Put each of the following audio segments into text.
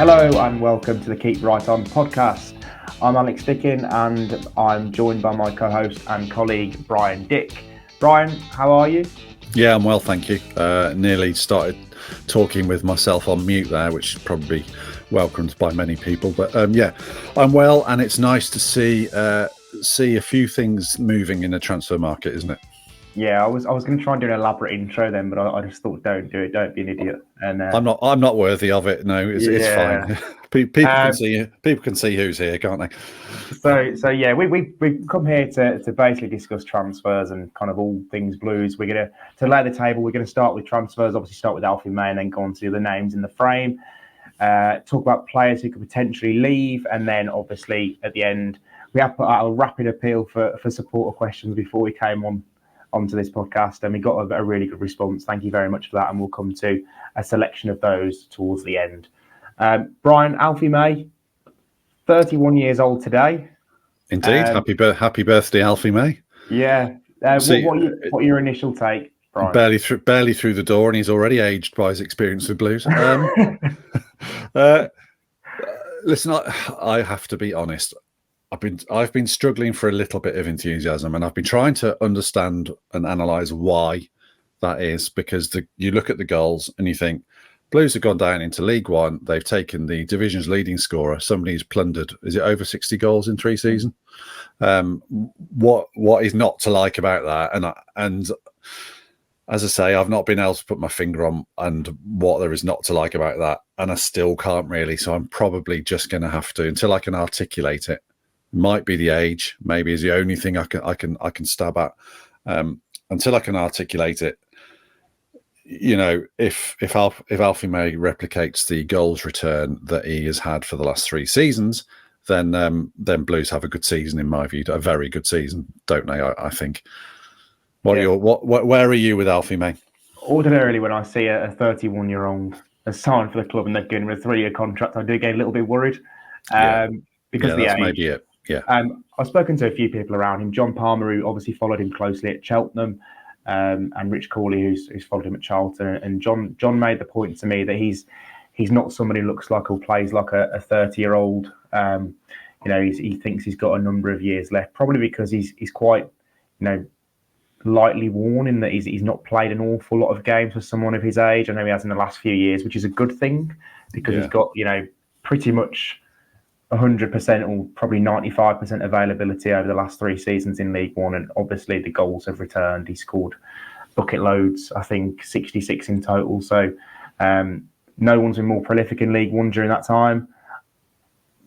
Hello and welcome to the Keep Right On podcast. I'm Alex Dicken and I'm joined by my co-host and colleague Brian Dick. Brian, how are you? Yeah, I'm well, thank you. Nearly started talking with myself on mute there, which is probably welcomed by many people. But yeah, I'm well, and it's nice to see a few things moving in the transfer market, isn't it? Yeah, I was going to try and do an elaborate intro then, but I just thought, don't do it. Don't be an idiot. And I'm not worthy of it. No, it's fine. People can see who's here, can't they? So yeah, we've come here to basically discuss transfers and kind of all things Blues. We're to lay the table. We're going to start with transfers. Obviously, start with Alfie May and then go on to the names in the frame. Talk about players who could potentially leave, and then obviously at the end we have put out a rapid appeal for supporter questions before we came onto this podcast, and we got a really good response. Thank you very much for that, and we'll come to a selection of those towards the end. Brian, Alfie May, 31 years old today. Indeed, happy birthday, Alfie May. Yeah. What are your initial take, Brian? Barely through the door, and he's already aged by his experience with Blues. Listen, I have to be honest. I've been struggling for a little bit of enthusiasm, and I've been trying to understand and analyse why that is. Because you look at the goals and you think Blues have gone down into League One. They've taken the division's leading scorer. Somebody's plundered. Is it over 60 goals in 3 seasons? What is not to like about that? And as I say, I've not been able to put my finger on and what there is not to like about that, and I still can't really. So I'm probably just going to have to, until I can articulate it. Might be the age, maybe is the only thing I can stab at. Until I can articulate it, you know, if Alfie May replicates the goals return that he has had for the last 3 seasons, then Blues have a good season in my view, a very good season, don't they? I think. Where are you with Alfie May? Ordinarily, when I see a 31-year-old has signed for the club and they're given a 3-year contract, I do get a little bit worried. Because of the age. Maybe it. Yeah. I've spoken to a few people around him. John Palmer, who obviously followed him closely at Cheltenham, and Rich Corley, who's followed him at Charlton. And John made the point to me that he's not somebody who looks like or plays like a 30-year-old. He thinks he's got a number of years left, probably because he's quite, lightly worn in that he's not played an awful lot of games for someone of his age. I know he has in the last few years, which is a good thing because he's got, pretty much 100% or probably 95% availability over the last 3 seasons in League One, and obviously the goals have returned. He scored bucket loads, I think 66 in total. So no one's been more prolific in League One during that time.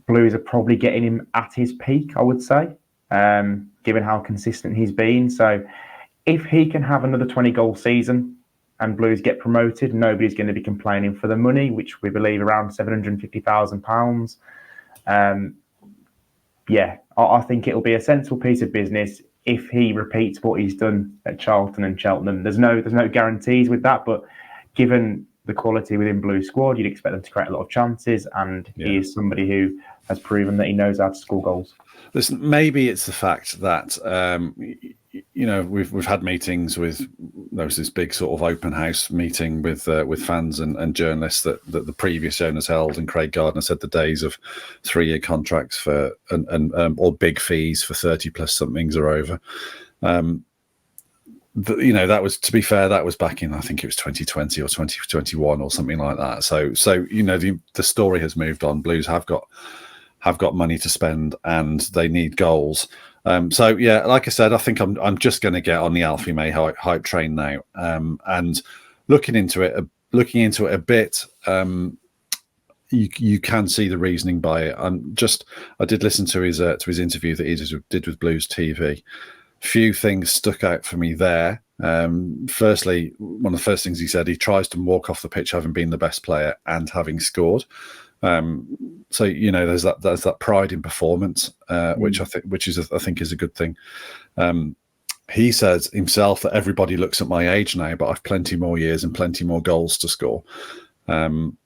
Blues are probably getting him at his peak, I would say, given how consistent he's been. So if he can have another 20-goal season and Blues get promoted, nobody's going to be complaining for the money, which we believe around £750,000. I think it'll be a sensible piece of business if he repeats what he's done at Charlton and Cheltenham. There's no guarantees with that, but given the quality within Blues squad, you'd expect them to create a lot of chances, and he is somebody who has proven that he knows how to score goals. Listen, maybe it's the fact that we've had meetings with. There was this big sort of open house meeting with fans and journalists that the previous owners held, and Craig Gardner said the days of 3-year contracts for or big fees for 30 plus somethings are over. That was, to be fair, that was back in, I think it was 2020 or 2021 or something like that. So the story has moved on. Blues have got money to spend and they need goals. Like I said, I think I'm just going to get on the Alfie May hype train now. And looking into it a bit, you can see the reasoning by it. I did listen to his interview that he did with Blues TV. Few things stuck out for me there. Firstly, one of the first things he said, he tries to walk off the pitch having been the best player and having scored. There's that pride in performance, which I think is a good thing. He says himself that everybody looks at my age now, but I've plenty more years and plenty more goals to score. And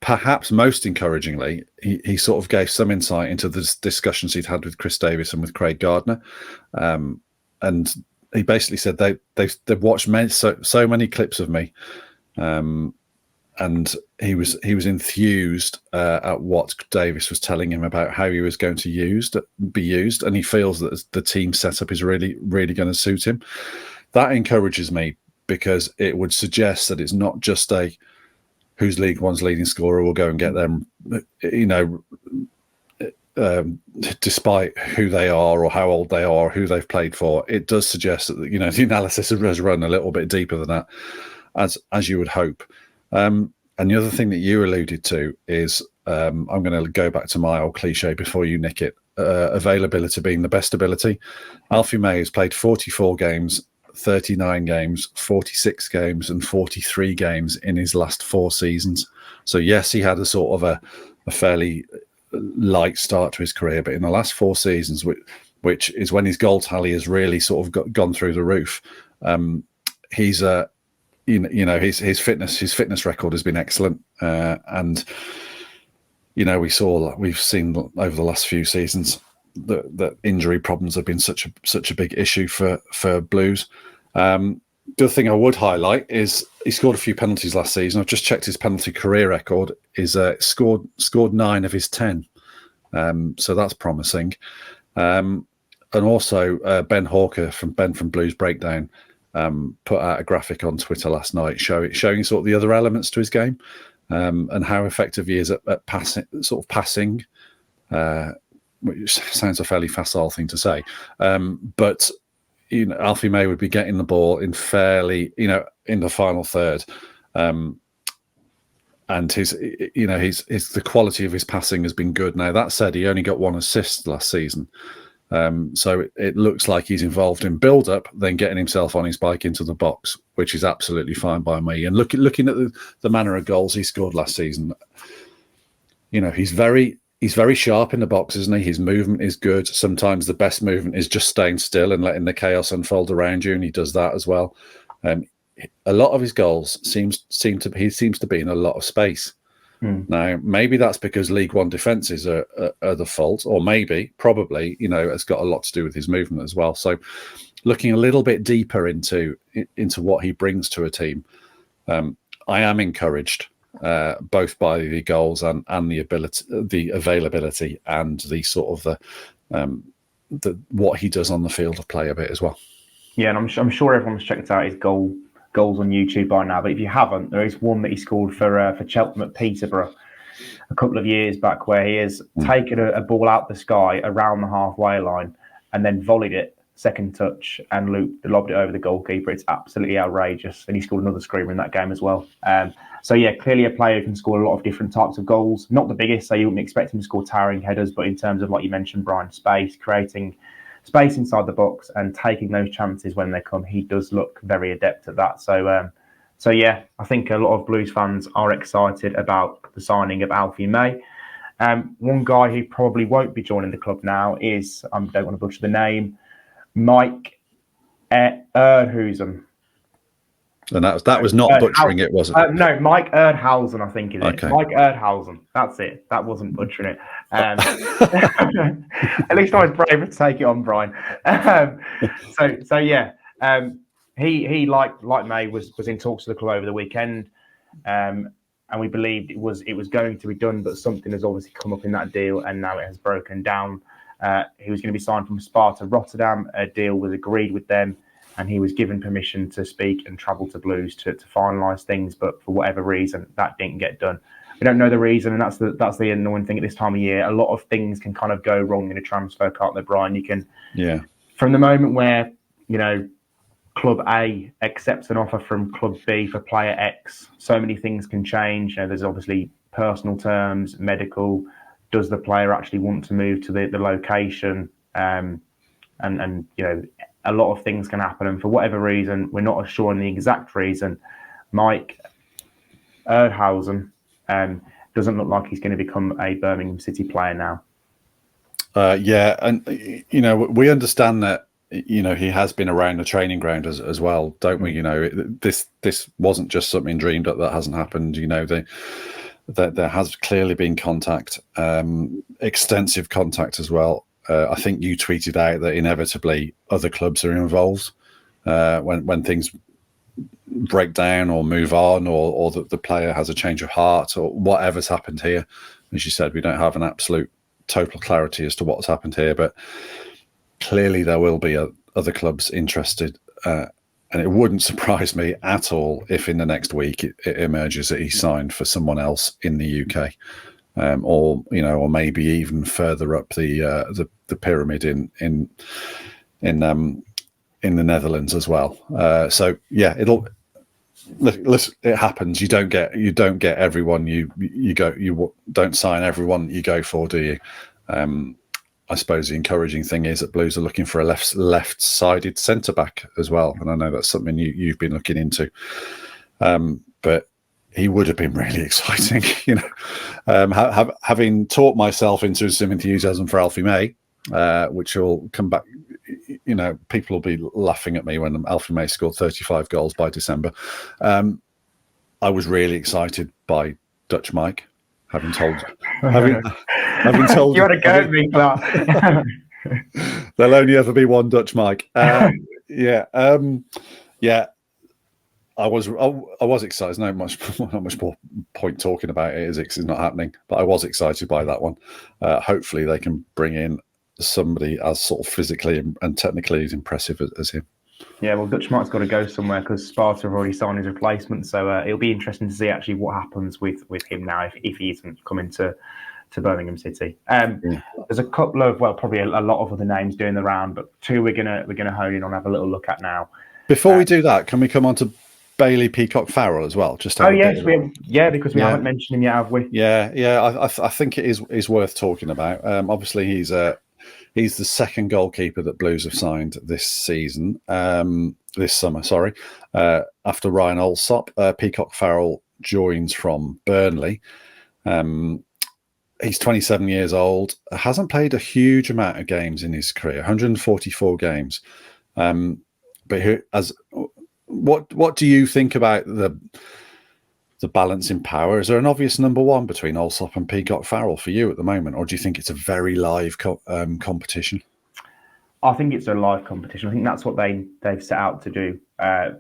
perhaps most encouragingly, he sort of gave some insight into the discussions he'd had with Chris Davis and with Craig Gardner. And he basically said they've watched so many clips of me. And he was enthused at what Davis was telling him about how he was going to be used, and he feels that the team setup is really, really going to suit him. That encourages me, because it would suggest that it's not just a who's League One's leading scorer will go and get them, despite who they are or how old they are or who they've played for. It does suggest that the analysis has run a little bit deeper than that, as you would hope. And the other thing that you alluded to is, I'm going to go back to my old cliche before you nick it, availability being the best ability. Alfie May has played 44 games, 39 games, 46 games and 43 games in his last 4 seasons. So yes, he had a sort of a fairly light start to his career, but in the last 4 seasons, which is when his goal tally has really sort of gone through the roof, he's his fitness record has been excellent, and we've seen over the last few seasons that injury problems have been such a big issue for Blues. The other thing I would highlight is he scored a few penalties last season. I've just checked his penalty career record. Is scored 9 of his 10, so that's promising. And also Ben Hawker from Blues Breakdown put out a graphic on Twitter last night showing sort of the other elements to his game, and how effective he is at passing. Which sounds a fairly facile thing to say, but Alfie May would be getting the ball in fairly, in the final third, and the quality of his passing has been good. Now that said, he only got 1 assist last season, so it looks like he's involved in build-up, then getting himself on his bike into the box, which is absolutely fine by me. And looking at the manner of goals he scored last season, He's very sharp in the box, isn't he? His movement is good. Sometimes the best movement is just staying still and letting the chaos unfold around you, and he does that as well. A lot of his goals seems to be in a lot of space. Now, maybe that's because League One defences are the fault, or probably, it's got a lot to do with his movement as well. So, looking a little bit deeper into what he brings to a team, I am encouraged. Both by the goals and the ability, the availability, and the sort of the what he does on the field of play a bit as well. Yeah, and I'm sure everyone's checked out his goals on YouTube by now. But if you haven't, there is one that he scored for Cheltenham at Peterborough a couple of years back, where he has taken a ball out the sky around the halfway line and then volleyed it, second touch, and lobbed it over the goalkeeper. It's absolutely outrageous. And he scored another screamer in that game as well. So yeah, clearly a player who can score a lot of different types of goals. Not the biggest, so you wouldn't expect him to score towering headers, but in terms of, like you mentioned, Brian, creating space inside the box and taking those chances when they come, he does look very adept at that. So yeah, I think a lot of Blues fans are excited about the signing of Alfie May. One guy who probably won't be joining the club now is, I don't want to butcher the name, Mike Erdhausen. And that was not butchering it, was it? No, Mike Erdhausen, I think, is it. Okay. Mike Erdhausen. That's it. That wasn't butchering it. At least I was brave to take it on, Brian. So yeah, he like May was in talks with the club over the weekend, and we believed it was going to be done, but something has obviously come up in that deal, and now it has broken down. He was going to be signed from Sparta Rotterdam. A deal was agreed with them, and he was given permission to speak and travel to Blues to finalise things. But for whatever reason, that didn't get done. We don't know the reason, and that's the annoying thing at this time of year. A lot of things can kind of go wrong in a transfer, can't they, Brian? You can, from the moment where Club A accepts an offer from Club B for player X, so many things can change. There's obviously personal terms, medical. Does the player actually want to move to the location? And a lot of things can happen. And for whatever reason, we're not sure on the exact reason, Mike Erdhausen doesn't look like he's going to become a Birmingham City player now. And we understand that he has been around the training ground as well, don't we? This wasn't just something dreamed up that hasn't happened. There has clearly been contact, extensive contact as well. I think you tweeted out that inevitably other clubs are involved when things break down or move on, or that the player has a change of heart, or whatever's happened here. As you said, we don't have an absolute total clarity as to what's happened here, but clearly there will be other clubs interested, and it wouldn't surprise me at all if in the next week it emerges that he signed for someone else in the UK, or maybe even further up the pyramid in the Netherlands as well. So yeah, it happens. You don't get everyone you don't sign everyone you go for, do you? I suppose the encouraging thing is that Blues are looking for a left-sided centre back as well, and I know that's something you've been looking into. But he would have been really exciting, having taught myself into some enthusiasm for Alfie May, which will come back. People will be laughing at me when Alfie May scored 35 goals by December. I was really excited by Dutch Mike, having told you had a go at me for that. There'll only ever be one Dutch Mike. Yeah. I was excited. Not much more point talking about it, is it? 'Cause it's not happening. But I was excited by that one. Hopefully, they can bring in somebody as sort of physically and technically as impressive as him. Yeah, well, Dutch Mike's got to go somewhere because Sparta have already signed his replacement. So it'll be interesting to see actually what happens with him now if he isn't coming to Birmingham City. There's a couple of, probably a lot of other names doing the round, but two we're gonna hone in on, have a little look at now. Before we do that, can we come on to Bailey Peacock Farrell as well? Just because we haven't mentioned him yet, have we? Yeah. I think it is worth talking about. Obviously, he's the second goalkeeper that Blues have signed this summer. Sorry, after Ryan Alsop, Peacock Farrell joins from Burnley. He's 27 years old. Hasn't played a huge amount of games in his career, 144 games. But what do you think about the balance in power? Is there an obvious number one between Alsop and Peacock Farrell for you at the moment, or do you think it's a very live competition? I think it's a live competition. I think that's what they've set out to do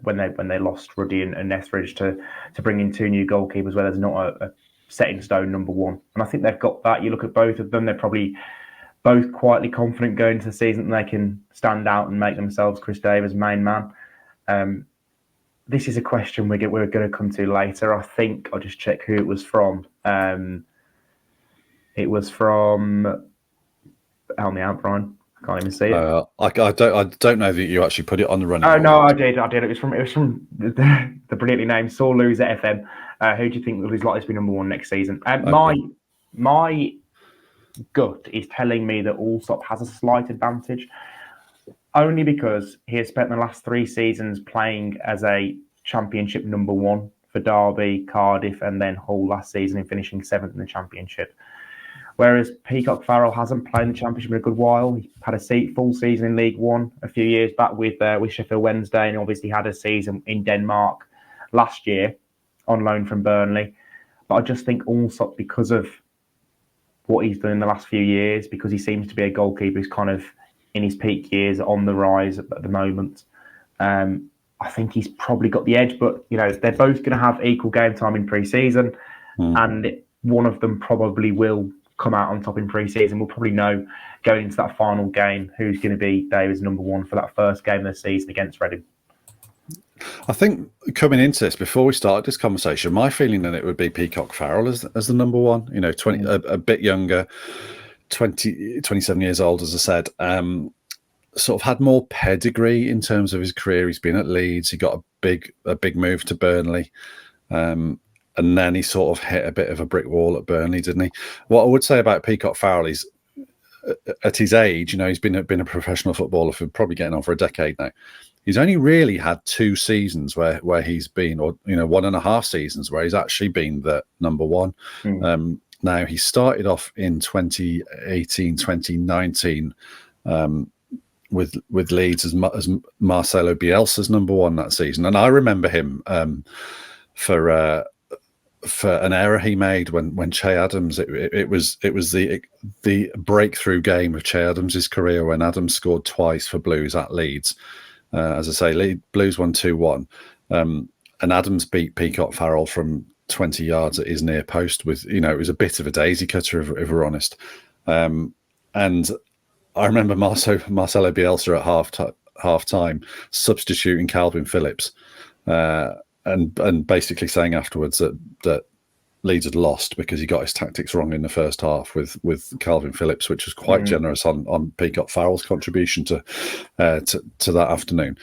when they lost Ruddy and Etheridge to bring in two new goalkeepers where there's not a set in stone number one. And I think they've got that. You look at both of them, they're probably both quietly confident going into the season that they can stand out and make themselves Chris Davis' main man. This is a question we're going to come to later. I think I'll just check who it was from. It was from. Help me out, Brian. I can't even see it. I don't know that you actually put it on the running. Oh no, I did. It was from the brilliantly named Saul Loser FM. Who do you think is likely to be number one next season? My gut is telling me that Alsop has a slight advantage. Only because he has spent the last 3 seasons playing as a championship number one for Derby, Cardiff, and then Hull last season and finishing 7th in the championship. Whereas Peacock Farrell hasn't played in the championship in a good while. He had a full season in League One a few years back with Sheffield Wednesday, and obviously had a season in Denmark last year on loan from Burnley. But I just think Alsop, because of what he's done in the last few years, because he seems to be a goalkeeper who's kind of in his peak years, on the rise at the moment. I think he's probably got the edge, but they're both going to have equal game time in pre-season, and one of them probably will come out on top in pre-season. We'll probably know going into that final game who's going to be Davis' number one for that first game of the season against Reading. I think coming into this, before we started this conversation, my feeling that it would be Peacock Farrell as the number one. 20, a bit younger. 27 years old, as I said, sort of had more pedigree in terms of his career. He's been at Leeds. He got a big move to Burnley, and then he sort of hit a bit of a brick wall at Burnley, didn't he? What I would say about Peacock Farrell is, at his age, he's been a professional footballer for probably getting on for a decade now. He's only really had 2 seasons where he's been, or 1.5 seasons where he's actually been the number one. Now, he started off in 2018, 2019 with Leeds as Marcelo Bielsa's number one that season. And I remember him for an error he made when Che Adams, it was the breakthrough game of Che Adams' career when Adams scored twice for Blues at Leeds. As I say, Blues won 2-1. and Adams beat Peacock Farrell from 20 yards at his near post with, it was a bit of a daisy cutter, if we're honest. And I remember Marcelo Bielsa at half time substituting Calvin Phillips and basically saying afterwards that Leeds had lost because he got his tactics wrong in the first half with Calvin Phillips, which was quite generous on Peacock Farrell's contribution to that afternoon.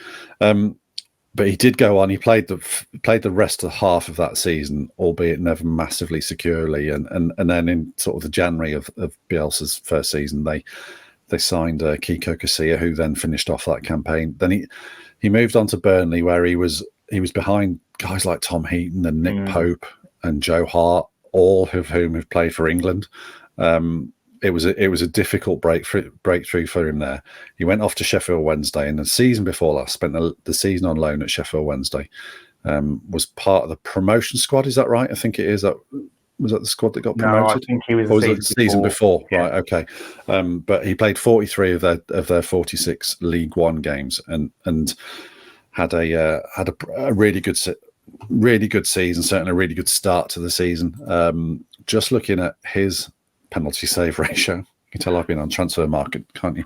But he did go on. He played the rest of the half of that season, albeit never massively securely. And then in sort of the January of Bielsa's first season, they signed Kiko Casilla, who then finished off that campaign. Then he moved on to Burnley, where he was behind guys like Tom Heaton and Nick Pope and Joe Hart, all of whom have played for England. It was a difficult breakthrough for him there. He went off to Sheffield Wednesday, and the season before last spent the season on loan at Sheffield Wednesday. Was part of the promotion squad. Is that right? I think it is. Was that the squad that got promoted? No, I think he was. Or was it the season before? Yeah. Right. Okay. But he played 43 of their 46 League One games, and had a really good season. Certainly a really good start to the season. Just looking at his penalty save ratio, you can tell I've been on transfer market, can't you?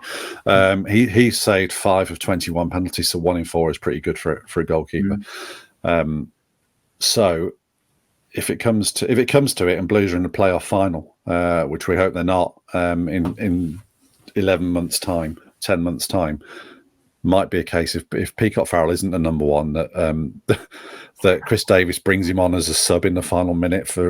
He saved 5 of 21 penalties, so 1 in 4 is pretty good for a goalkeeper. So if it comes to it, and Blues are in the playoff final, which we hope they're not, in 11 months' time, 10 months' time, might be a case if Peacock Farrell isn't the number one, that Chris Davies brings him on as a sub in the final minute to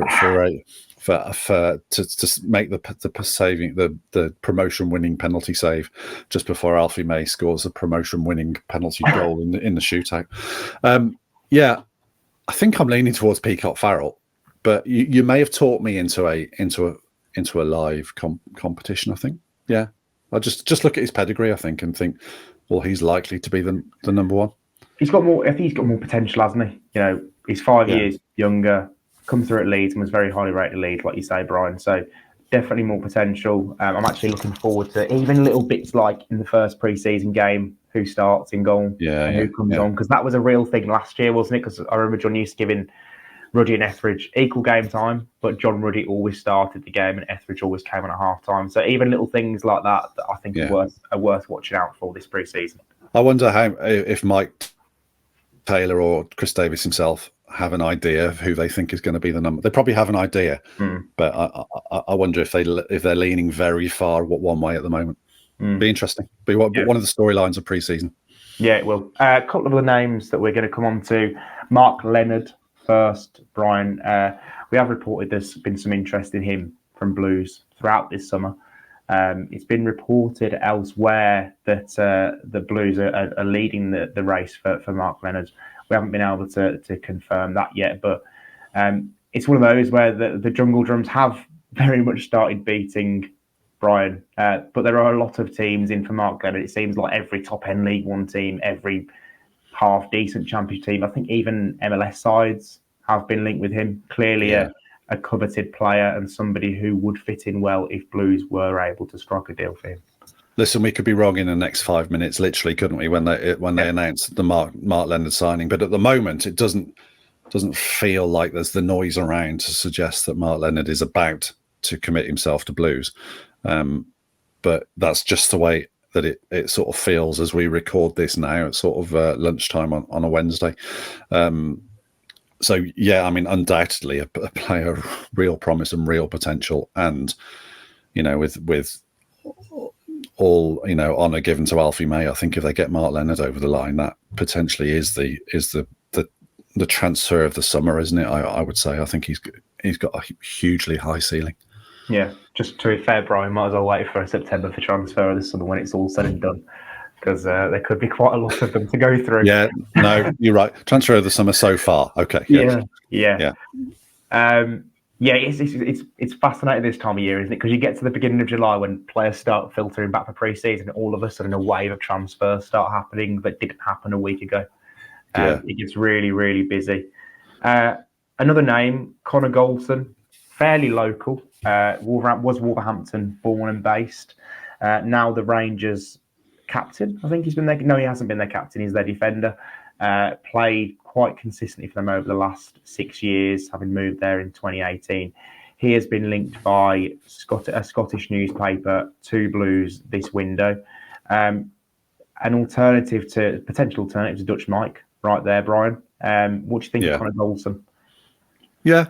make the promotion winning penalty save just before Alfie May scores a promotion winning penalty goal in the shootout. I think I'm leaning towards Peacock Farrell, but you may have talked me into a live competition. I think, I'll just look at his pedigree, I think, and think, well, he's likely to be the number one. He's got more. I think he's got more potential, hasn't he? He's 5 years younger. Come through at Leeds and was very highly rated at Leeds, like you say, Brian. So definitely more potential. I'm actually looking forward to even little bits like in the first pre-season game, who starts in goal and who comes on, because that was a real thing last year, wasn't it? Because I remember John used to giving Ruddy and Etheridge equal game time, but John Ruddy always started the game and Etheridge always came on at half time. So even little things like that I think are worth watching out for this pre-season. I wonder if Mike Taylor or Chris Davies himself have an idea of who they think is going to be the number. They probably have an idea, but I wonder if they're leaning very far one way at the moment. Be interesting. Be one of the storylines of pre-season. Yeah, it will. A couple of the names that we're going to come on to. Mark Leonard first, Brian. We have reported there's been some interest in him from Blues throughout this summer. It's been reported elsewhere that the Blues are leading the race for Mark Leonard. We haven't been able to confirm that yet, but it's one of those where the Jungle Drums have very much started beating Brian. But there are a lot of teams in for Mark Leonard. It seems like every top-end League One team, every half-decent Championship team, I think even MLS sides have been linked with him. Clearly a coveted player and somebody who would fit in well if Blues were able to strike a deal for him. Listen, we could be wrong in the next 5 minutes, literally, couldn't we? When they announced the Mark Leonard signing, but at the moment, it doesn't feel like there's the noise around to suggest that Mark Leonard is about to commit himself to Blues. But that's just the way that it sort of feels as we record this now at sort of lunchtime on a Wednesday. So yeah, I mean, undoubtedly a player of real promise and real potential, and with all honour given to Alfie May, I think if they get Mark Leonard over the line, that potentially is the transfer of the summer, isn't it? I would say. I think he's got a hugely high ceiling. Yeah, just to be fair, Brian, might as well wait for a September for transfer this summer when it's all said and done, because there could be quite a lot of them to go through. Yeah, no, you're right. Transfer of the summer so far. Okay. Yeah. It's fascinating this time of year, isn't it? Because you get to the beginning of July when players start filtering back for pre-season, and all of a sudden a wave of transfers start happening that didn't happen a week ago. It gets really, really busy. Another name, Connor Goldson, fairly local. Was Wolverhampton born and based. Now the Rangers captain. I think he's been there. No, he hasn't been their captain. He's their defender. Played quite consistently for them over the last 6 years, having moved there in 2018. He has been linked by a Scottish newspaper to Blues this window. An potential alternative to Dutch Mike right there, Brian. What do you think of Connor Goldson? Yeah,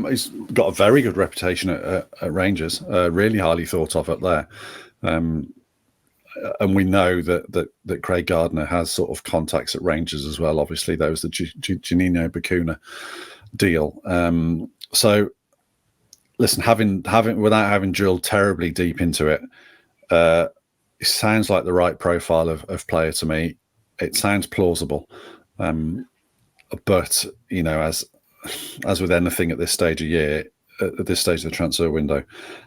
he's got a very good reputation at Rangers, really highly thought of up there. And we know that Craig Gardner has sort of contacts at Rangers as well. Obviously, there was the Janino Bacuna deal. So, listen, without having drilled terribly deep into it, it sounds like the right profile of player to me. It sounds plausible, but as with anything at this stage of year, at this stage of the transfer window,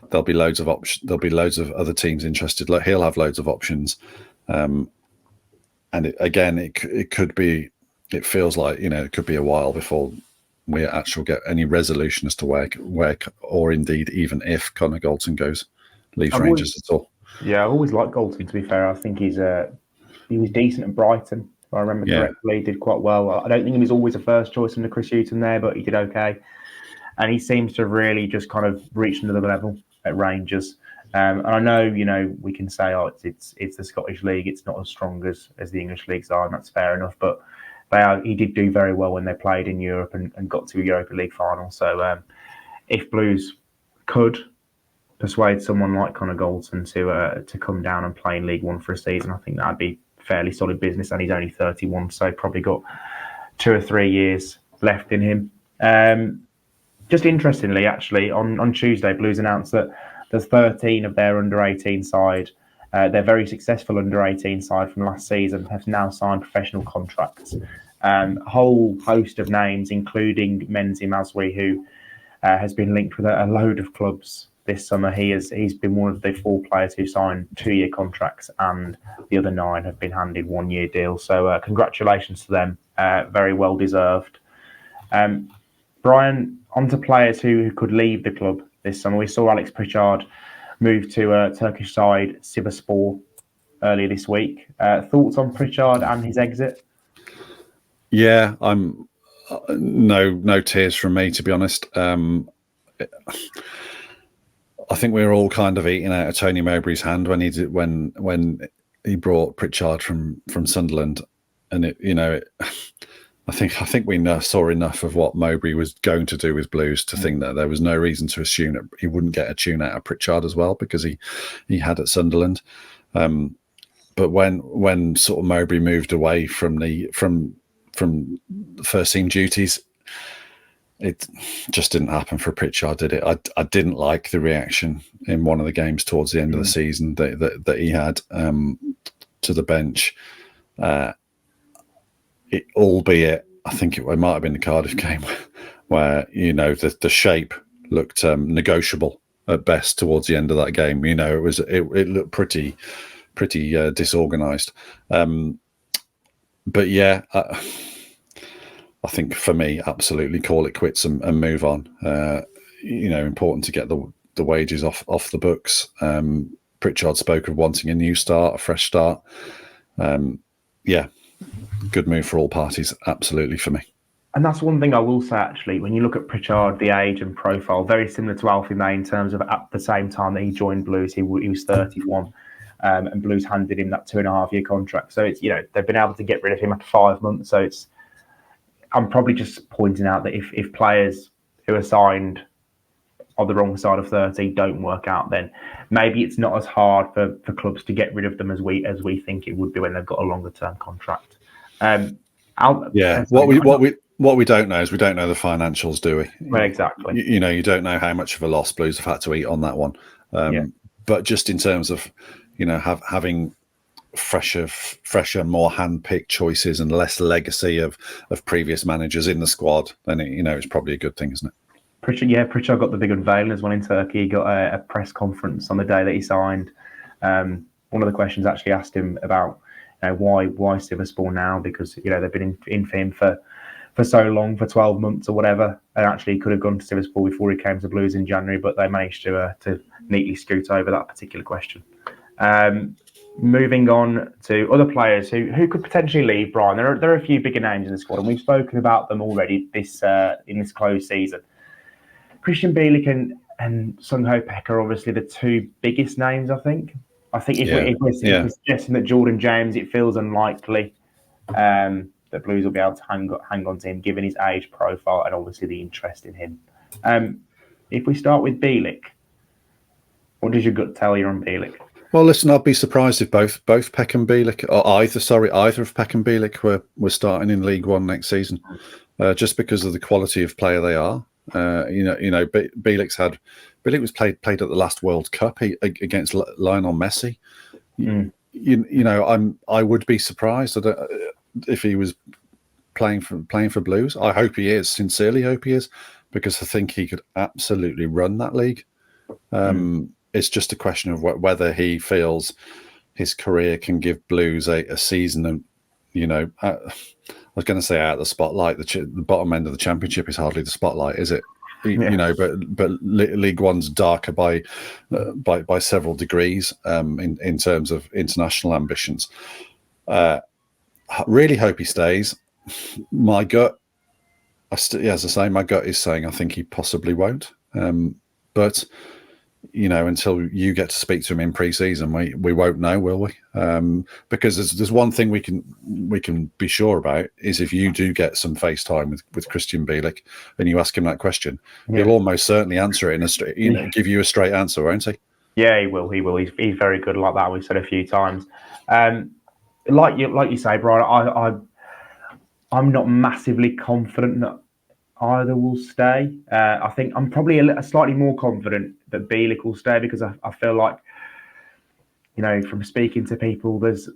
there'll be loads of options. There'll be loads of other teams interested. He'll have loads of options, and it could be. It feels like it could be a while before we actually get any resolution as to where, or indeed even if Connor Goldson leaves Rangers at all. Yeah, I've always liked Goldson. To be fair, I think he was decent at Brighton. If I remember correctly, he did quite well. I don't think he was always a first choice under Chris Hughton there, but he did okay. And he seems to have really just kind of reached another level at Rangers. And I know, we can say, it's the Scottish League. It's not as strong as the English leagues are, and that's fair enough. But he did do very well when they played in Europe and got to a Europa League final. So if Blues could persuade someone like Connor Goldson to come down and play in League One for a season, I think that'd be fairly solid business. And he's only 31, so probably got 2 or 3 years left in him. Just interestingly, actually, on Tuesday, Blues announced that there's 13 of their under-18 side, their very successful under-18 side from last season, have now signed professional contracts. A whole host of names, including Menzi Maswi, who has been linked with a load of clubs this summer. He's been one of the 4 players who signed 2-year contracts, and the other 9 have been handed 1-year deals. So congratulations to them. Very well deserved. Brian, on to players who could leave the club this summer. We saw Alex Pritchard move to Turkish side Sivasspor earlier this week. Thoughts on Pritchard and his exit? Yeah, I'm no tears from me, to be honest. I think we were all kind of eating out of Tony Mowbray's hand when he brought Pritchard from Sunderland, and I think we saw enough of what Mowbray was going to do with Blues to think that there was no reason to assume that he wouldn't get a tune out of Pritchard as well, because he had at Sunderland. But when sort of Mowbray moved away from the first team duties, it just didn't happen for Pritchard, did it? I didn't like the reaction in one of the games towards the end of the season that he had to the bench. Albeit, I think it might have been the Cardiff game where the shape looked negotiable at best towards the end of that game. It looked pretty disorganised. But yeah, I think for me, absolutely call it quits and move on. Important to get the wages off the books. Pritchard spoke of wanting a fresh start. Yeah. Good move for all parties, absolutely, for me. And that's one thing I will say, actually, when you look at Pritchard, the age and profile, very similar to Alfie May in terms of at the same time that he joined Blues, he was 31, and Blues handed him that 2.5-year contract. So it's they've been able to get rid of him after 5 months. So I'm probably just pointing out that if players who are signed on the wrong side of 30 don't work out, then maybe it's not as hard for clubs to get rid of them as we think it would be when they've got a longer term contract. What we don't know is we don't know the financials, do we? Well, exactly. You don't know how much of a loss Blues have had to eat on that one. But just in terms of having fresher, more hand-picked choices and less legacy of previous managers in the squad, then it's probably a good thing, isn't it? Pritchard got the big unveiling as well in Turkey. He got a press conference on the day that he signed. One of the questions actually asked him about why Sivasspor now, because they've been in for him for so long, for 12 months or whatever, and actually he could have gone to Sivasspor before he came to Blues in January, but they managed to neatly scoot over that particular question. moving on to other players who could potentially leave, Brian. There are a few bigger names in the squad, and we've spoken about them already in this closed season. Christian Bielik and Sung-Ho Peck are obviously the two biggest names, I think. If we're suggesting that Jordan James, it feels unlikely that Blues will be able to hang on to him, given his age profile and obviously the interest in him. If we start with Bielik, what does your gut tell you on Bielik? Well, listen, I'd be surprised if both Peck and Bielik, or either of Peck and Bielik were starting in League One next season, just because of the quality of player they are. Bielik was played at the last World Cup against Lionel Messi. I would be surprised if he was playing for Blues. I hope he is, sincerely hope he is, because I think he could absolutely run that league. It's just a question of whether he feels his career can give Blues a season. And I was going to say out of the spotlight. The bottom end of the Championship is hardly the spotlight, is it? But League One's darker by several degrees in terms of international ambitions. Really hope he stays. My gut, as I say, my gut is saying I think he possibly won't. But until you get to speak to him in pre-season, we won't know, will we? Because there's one thing we can be sure about is if you do get some FaceTime with Christian Bielik and you ask him that question, he'll almost certainly answer it give you a straight answer, won't he? Yeah, he will. He's very good like that. We've said a few times. Like you say, Brian, I'm not massively confident that either will stay. I think I'm probably slightly more confident that Bielik will stay because I feel like, from speaking to people, there's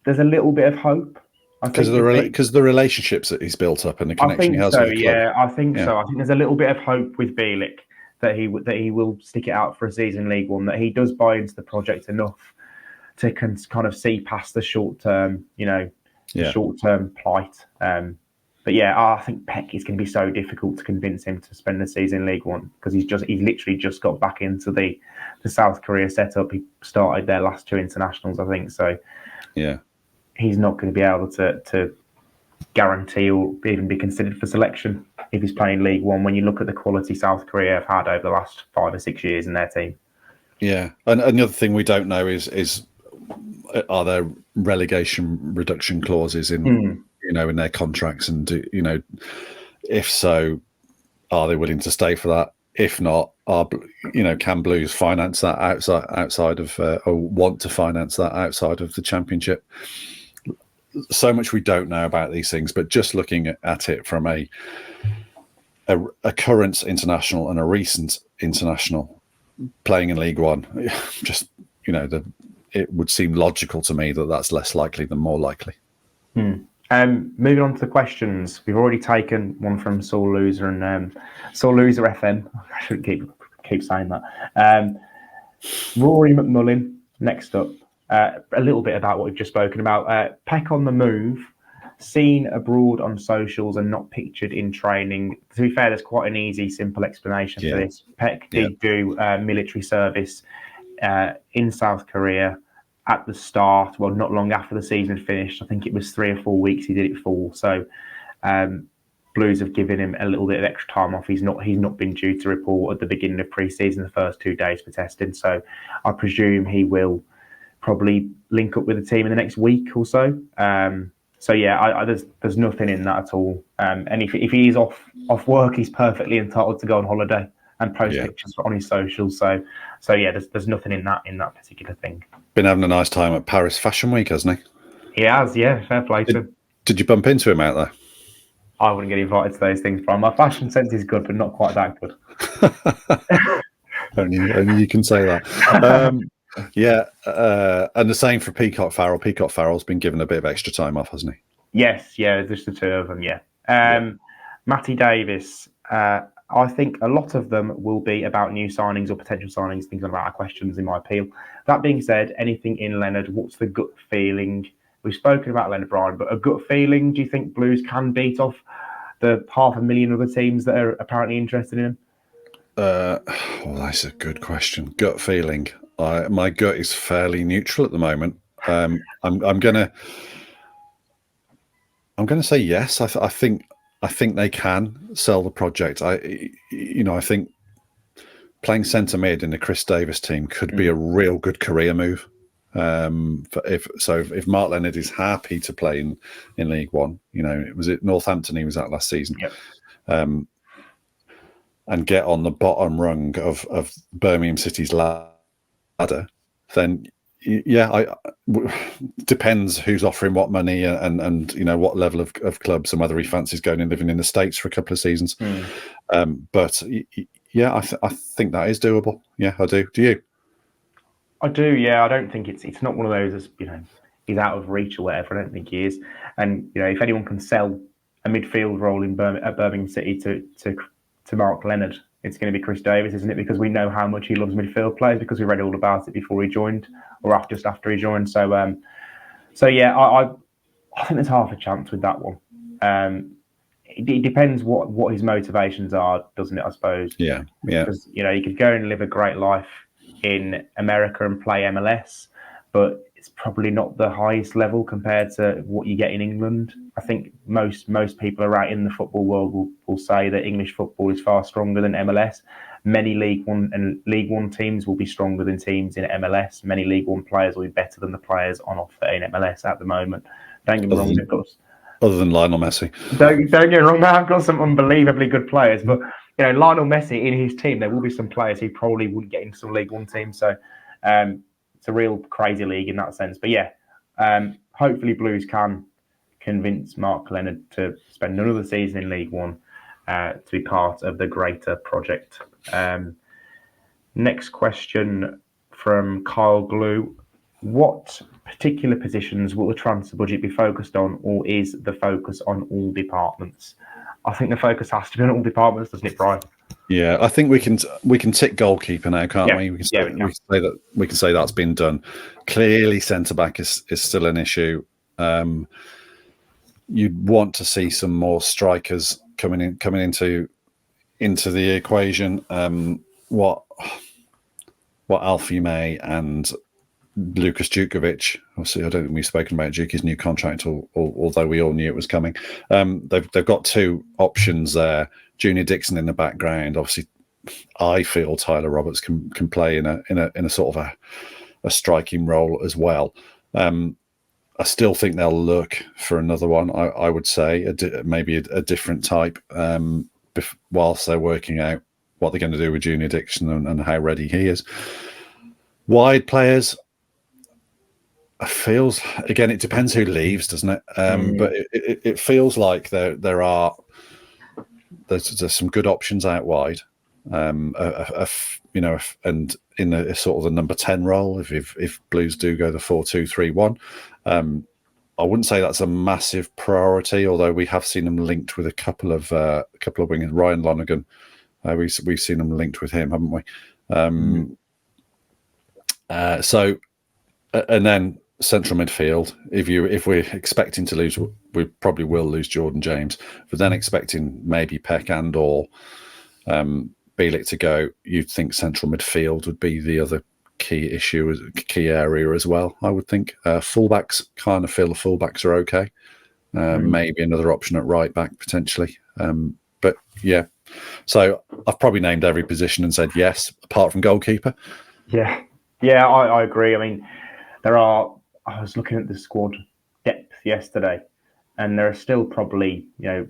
a little bit of hope. Because of the relationships that he's built up and the connection he has with the club. I think so. I think there's a little bit of hope with Bielik that he will stick it out for a season in League One, that he does buy into the project enough to kind of see past the short term, short term plight. But yeah, I think Peck is going to be so difficult to convince him to spend the season in League One because he's literally just got back into the South Korea setup. He started their last two internationals, I think. So yeah, he's not going to be able to guarantee or even be considered for selection if he's playing League One. When you look at the quality South Korea have had over the last 5 or 6 years in their team. Yeah, and the other thing we don't know is are there relegation reduction clauses in in their contracts, and if so, are they willing to stay for that? If not, can Blues finance that outside of or want to finance that outside of the Championship? So much we don't know about these things, but just looking at it from a current international and a recent international playing in League One, just it would seem logical to me that that's less likely than more likely. Moving on to the questions, we've already taken one from Saul Loser and Saul Loser FM. I shouldn't keep saying that. Rory McMullen next up. A little bit about what we've just spoken about. Peck on the move, seen abroad on socials and not pictured in training. To be fair, there's quite an easy, simple explanation for this. Peck did do military service in South Korea at the start, well, not long after the season finished. I think it was 3 or 4 weeks he did it for. So Blues have given him a little bit of extra time off. He's not been due to report at the beginning of pre-season, the first 2 days for testing. So I presume he will probably link up with the team in the next week or so. There's nothing in that at all. And if he is off work, he's perfectly entitled to go on holiday and post pictures on his socials. So there's nothing in that particular thing. Been having a nice time at Paris Fashion Week, hasn't he? He has, yeah. Fair play to him. Did you bump into him out there? I wouldn't get invited to those things, Brian. My fashion sense is good, but not quite that good. only you can say that. And the same for Peacock Farrell. Peacock Farrell's been given a bit of extra time off, hasn't he? Yes, just the two of them, Matty Davis, I think a lot of them will be about new signings or potential signings, things like that are questions in my appeal. That being said, anything in Leonard, what's the gut feeling? We've spoken about Leonard, Brian, but a gut feeling, do you think Blues can beat off the 500,000 other teams that are apparently interested in him? That's a good question. Gut feeling. My gut is fairly neutral at the moment. I'm gonna say yes. I think they can sell the project. I think playing centre mid in the Chris Davis team could be a real good career move. If Mark Leonard is happy to play in League One, was it Northampton he was at last season, and get on the bottom rung of Birmingham City's ladder, then depends who's offering what money and what level of clubs and whether he fancies going and living in the States for a couple of seasons. But I think that is doable. Yeah, I do. Do you? I do. Yeah, I don't think it's not one of those as he's out of reach or whatever. I don't think he is. And if anyone can sell a midfield role in Birmingham City to Mark Leonard, it's going to be Chris Davis, isn't it? Because we know how much he loves midfield players because we read all about it before he joined or just after he joined. So yeah, I think there's half a chance with that one. It depends what his motivations are, doesn't it? I suppose. Yeah. Because you could go and live a great life in America and play MLS, but it's probably not the highest level compared to what you get in England. I think most people around in the football world will say that English football is far stronger than MLS. Many League One teams will be stronger than teams in MLS. Many League One players will be better than the players on offer in MLS at the moment. Don't get me wrong, of course. Other than Lionel Messi. Don't get me wrong, I've got some unbelievably good players, but Lionel Messi in his team, there will be some players he probably wouldn't get into some League One teams. So it's a real crazy league in that sense. But yeah, hopefully Blues can convince Mark Leonard to spend another season in League One to be part of the greater project. Next question from Kyle Glue. What particular positions will the transfer budget be focused on, or is the focus on all departments? I think the focus has to be on all departments, doesn't it, Brian? Yeah, I think we can tick goalkeeper now, can't we? We can say that's been done. Clearly, centre back is still an issue. You'd want to see some more strikers coming into the equation. What Alfie May and Lucas Djukovic, obviously, I don't think we've spoken about Djuki's new contract, although we all knew it was coming. They've got two options there. Junior Dixon in the background. Obviously, I feel Tyler Roberts can play in a sort of a striking role as well. I still think they'll look for another one. I would say maybe a different type whilst they're working out what they're going to do with Junior Dixon and how ready he is. Wide players. Feels again. It depends who leaves, doesn't it? But it feels like there's some good options out wide. And in a sort of the number 10 role, if Blues do go the 4-2-3-1, I wouldn't say that's a massive priority. Although we have seen them linked with a couple of wingers. Ryan Lonergan, we've seen them linked with him, haven't we? And then central midfield. If we're expecting to lose, we probably will lose Jordan James. But then expecting maybe Peck and or Bielik to go, you'd think central midfield would be the other key area as well. I would think fullbacks, kind of feel the fullbacks are okay. Maybe another option at right back potentially. But yeah, so I've probably named every position and said yes, apart from goalkeeper. Yeah, I agree. I mean, I was looking at the squad depth yesterday, and there are still probably, the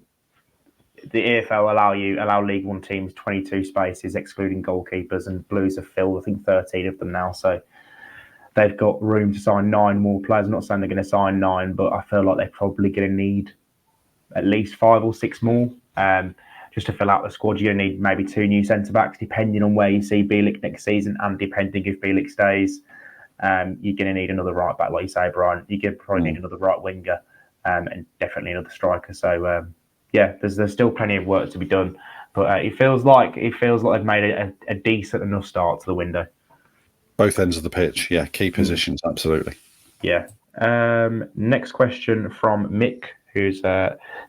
EFL allow League One teams 22 spaces, excluding goalkeepers, and Blues have filled, I think, 13 of them now. So they've got room to sign 9 more players. I'm not saying they're going to sign 9, but I feel like they're probably going to need at least 5 or 6 more. Just to fill out the squad, you're going to need maybe 2 new centre-backs, depending on where you see Bielik next season, and depending if Bielik stays. You're going to need another right back, like you say, Brian. You're going to probably need another right winger, and definitely another striker. So there's still plenty of work to be done, but it feels like they've made a decent enough start to the window. Both ends of the pitch, yeah, key positions, absolutely. Yeah. Next question from Mick, who's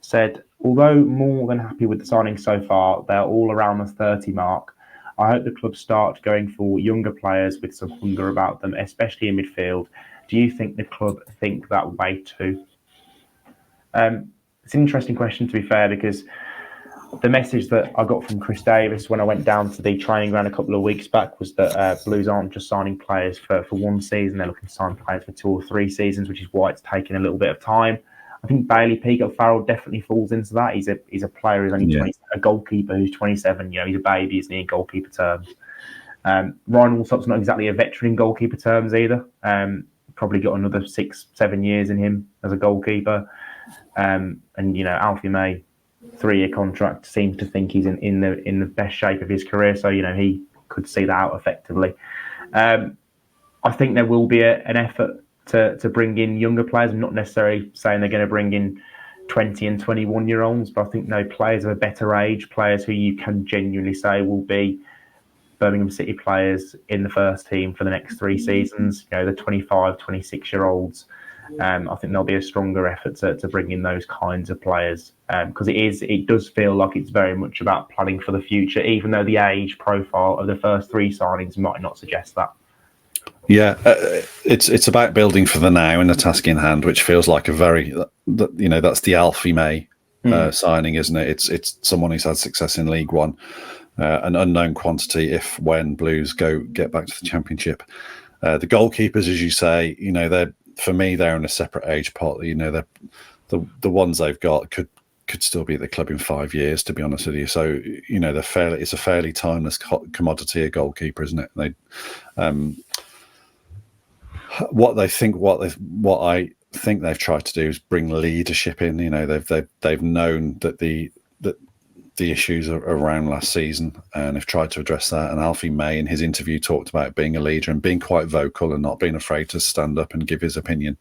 said, although more than happy with the signings so far, they're all around the 30 mark. I hope the club start going for younger players with some hunger about them, especially in midfield. Do you think the club think that way too? It's an interesting question, to be fair, because the message that I got from Chris Davis when I went down to the training ground a couple of weeks back was that Blues aren't just signing players for one season, they're looking to sign players for 2 or 3 seasons, which is why it's taking a little bit of time. I think Bailey Peacock Farrell definitely falls into that. He's a player who's only 20, a goalkeeper who's 27. He's a baby, isn't he, in goalkeeper terms. Ryan Alsop's not exactly a veteran in goalkeeper terms either. Probably got another 6-7 years in him as a goalkeeper. And Alfie May, 3-year contract, seems to think he's in the best shape of his career. So he could see that out effectively. I think there will be an effort to bring in younger players. I'm not necessarily saying they're going to bring in 20 and 21-year-olds, but I think players of a better age, players who you can genuinely say will be Birmingham City players in the first team for the next 3 seasons. The 25, 26-year-olds. I think there'll be a stronger effort to bring in those kinds of players because it does feel like it's very much about planning for the future, even though the age profile of the first 3 signings might not suggest that. Yeah, it's about building for the now and the task in hand, which feels like that's the Alfie May signing, isn't it? It's someone who's had success in League One, an unknown quantity if when Blues get back to the Championship. The goalkeepers, as you say, for me, they're in a separate age pot. They're the ones they've got could still be at the club in 5 years, to be honest with you. So it's a fairly timeless commodity, a goalkeeper, isn't it? What I think they've tried to do is bring leadership in. They've known that the issues around last season, and they've tried to address that. And Alfie May, in his interview, talked about being a leader and being quite vocal and not being afraid to stand up and give his opinion,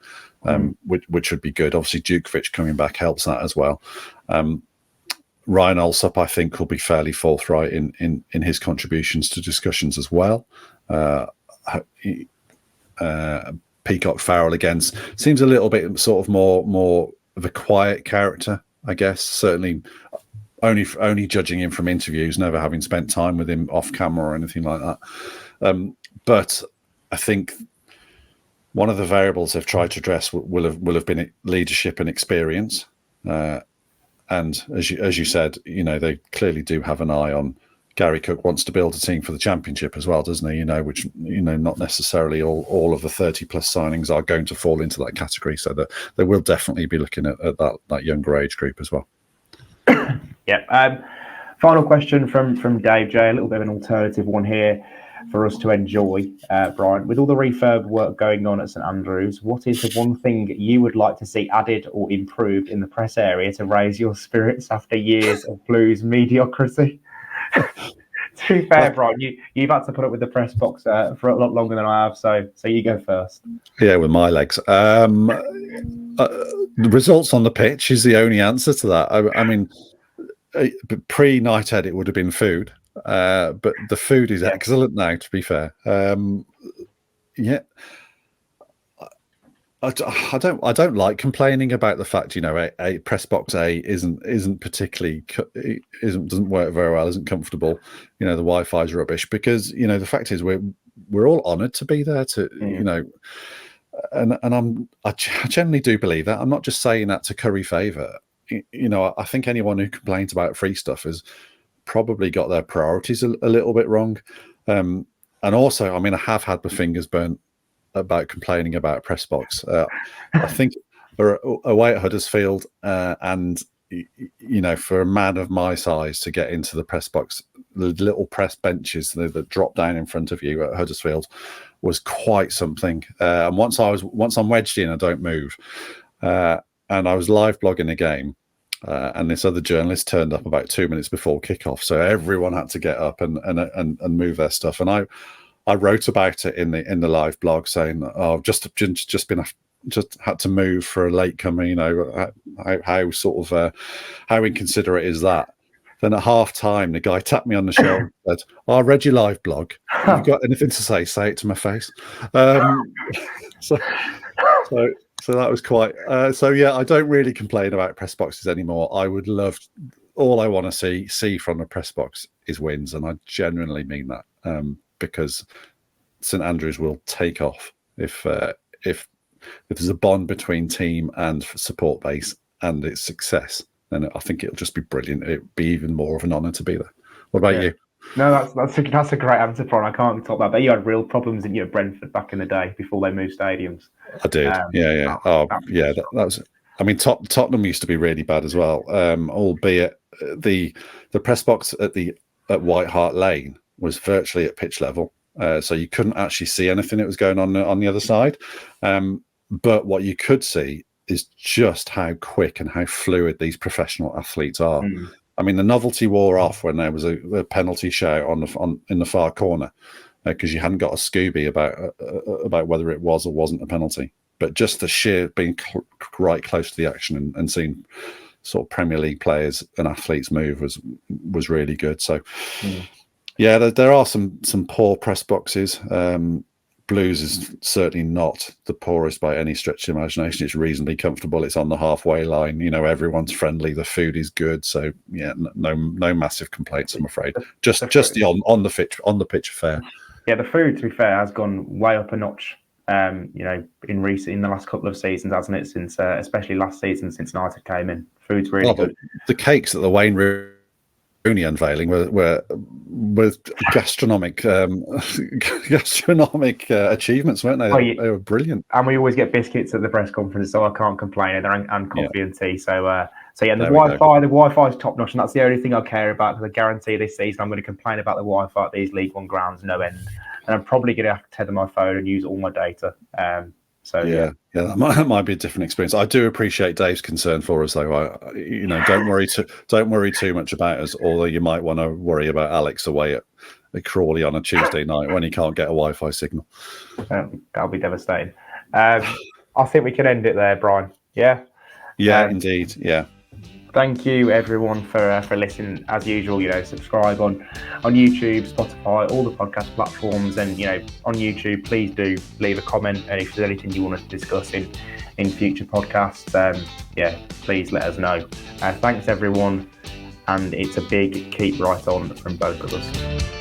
which would be good. Obviously, Djukovic coming back helps that as well. Ryan Alsop, I think, will be fairly forthright in his contributions to discussions as well. Peacock Farrell again seems a little bit sort of more of a quiet character, I guess. Certainly only judging him from interviews, never having spent time with him off camera or anything like that. But I think one of the variables they've tried to address will have been leadership and experience. And as you said, they clearly do have an eye on Gary Cook wants to build a team for the Championship as well, doesn't he? Which not necessarily all of the 30+ signings are going to fall into that category. So that they will definitely be looking at that younger age group as well. Yeah. Final question from Dave J. A little bit of an alternative one here for us to enjoy, Brian. With all the refurb work going on at St Andrews, what is the one thing you would like to see added or improved in the press area to raise your spirits after years of Blues mediocrity? To be fair, Brian, you've had to put up with the press box for a lot longer than I have, so you go first. Yeah, with my legs. The results on the pitch is the only answer to that. I mean, pre-Nighthead it would have been food, but the food is excellent now, to be fair. I don't like complaining about the fact a press box A isn't particularly doesn't work very well, isn't comfortable. The Wi-Fi is rubbish, because the fact is we're all honoured to be there to and I generally do believe that. I'm not just saying that to curry favour. I think anyone who complains about free stuff has probably got their priorities a little bit wrong. And also, I mean, I have had my fingers burnt about complaining about a press box. I think away at Huddersfield, and for a man of my size to get into the press box, the little press benches that drop down in front of you at Huddersfield was quite something. And once I'm wedged in, I don't move. And I was live blogging a game, and this other journalist turned up about 2 minutes before kickoff, so everyone had to get up and move their stuff. And I wrote about it in the live blog, saying, "Oh, just had to move for a latecomer. How inconsiderate is that?" Then at half time, the guy tapped me on the shoulder and said, "I read your live blog. If you've got anything to say it to my face." So that was quite. So yeah, I don't really complain about press boxes anymore. I would love all I want to see from the press box is wins, and I genuinely mean that, because St Andrews will take off if there's a bond between team and support base and its success. Then I think it'll just be brilliant. It'd be even more of an honour to be there. What about you? No, that's a great answer, Brian. I can't top that. But you had real problems in Brentford back in the day before they moved stadiums. I did. That was. I mean, Tottenham used to be really bad as well. Albeit the press box at White Hart Lane was virtually at pitch level, so you couldn't actually see anything that was going on the other side. But what you could see is just how quick and how fluid these professional athletes are. I mean, the novelty wore off when there was a penalty shout in the far corner, because you hadn't got a Scooby about whether it was or wasn't a penalty. But just the sheer being right close to the action and seeing sort of Premier League players and athletes move was really good. So, yeah, there are some poor press boxes. Blues is certainly not the poorest by any stretch of imagination. It's reasonably comfortable. It's on the halfway line. Everyone's friendly. The food is good. So yeah, no massive complaints, I'm afraid. Just the on the pitch affair. Yeah, the food, to be fair, has gone way up a notch. In the last couple of seasons, hasn't it? Since especially last season, since United came in, food's really good. The cakes at the Wayne Rooney unveiling were gastronomic achievements, weren't they? They were brilliant. And we always get biscuits at the press conference, so I can't complain either, and coffee and tea. So yeah, the Wi-Fi is top notch, and that's the only thing I care about, because I guarantee this season I'm going to complain about the Wi-Fi at these League One grounds no end, and I'm probably going to have to tether my phone and use all my data. That might be a different experience. I do appreciate Dave's concern for us, though. Don't worry too much about us. Although you might want to worry about Alex away at Crawley on a Tuesday night when he can't get a Wi-Fi signal. That'll be devastating. I think we can end it there, Brian. Yeah. Yeah, indeed. Yeah. Thank you, everyone, for listening. As usual, subscribe on YouTube, Spotify, all the podcast platforms, and on YouTube, please do leave a comment. And if there's anything you want us to discuss in future podcasts, please let us know. Thanks, everyone, and it's a big keep right on from both of us.